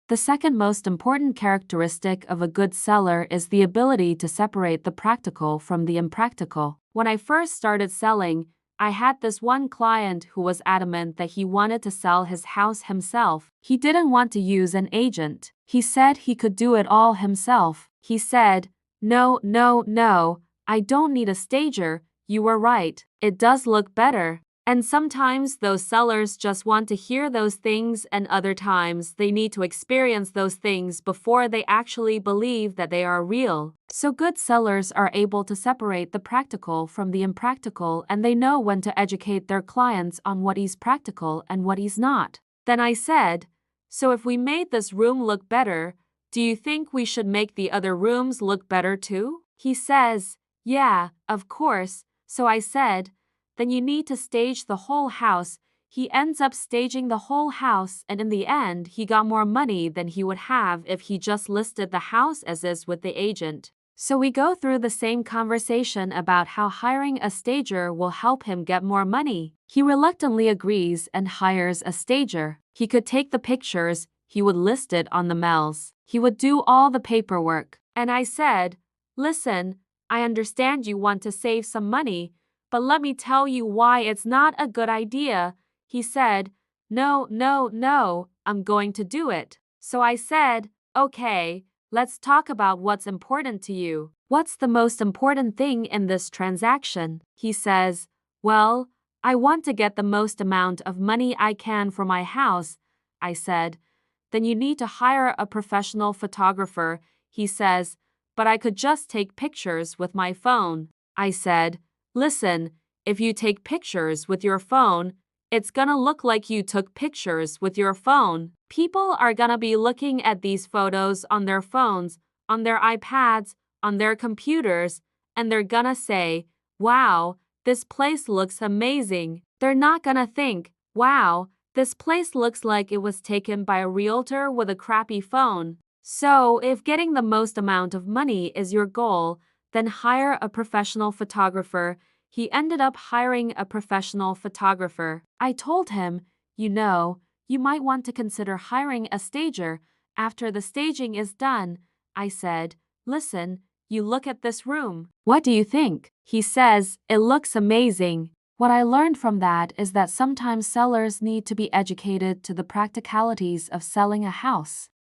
The second most important characteristic of a good seller is the ability to separate the practical from the impractical. When I first started selling, I had this one client who was adamant that he wanted to sell his house himself. He didn't want to use an agent. He said he could do it all himself. He said, "No, no, no, I don't need a stager. You were right. It does look better." And sometimes those sellers just want to hear those things, and other times they need to experience those things before they actually believe that they are real. So good sellers are able to separate the practical from the impractical, and they know when to educate their clients on what is practical and what is not. Then I said, "So if we made this room look better, do you think we should make the other rooms look better too?" He says, "Yeah, of course." So I said, "Then you need to stage the whole house." He ends up staging the whole house, and in the end, he got more money than he would have if he just listed the house as is with the agent. So we go through the same conversation about how hiring a stager will help him get more money. He reluctantly agrees and hires a stager. He could take the pictures, he would list it on the mails, he would do all the paperwork. And I said, "Listen, I understand you want to save some money, but let me tell you why it's not a good idea." He said, "No, no, no, I'm going to do it." So I said, "Okay, let's talk about what's important to you. What's the most important thing in this transaction?" He says, "Well, I want to get the most amount of money I can for my house." I said, "Then you need to hire a professional photographer." He says, "But I could just take pictures with my phone." I said, "Listen, if you take pictures with your phone, it's gonna look like you took pictures with your phone. People are gonna be looking at these photos on their phones, on their iPads, on their computers, and they're gonna say, 'Wow, this place looks amazing.' They're not gonna think, 'Wow, this place looks like it was taken by a realtor with a crappy phone.' So, if getting the most amount of money is your goal, then hire a professional photographer." He ended up hiring a professional photographer. I told him, "You might want to consider hiring a stager. After the staging is done," I said, "Listen, you look at this room. What do you think?" He says, "It looks amazing." What I learned from that is that sometimes sellers need to be educated to the practicalities of selling a house.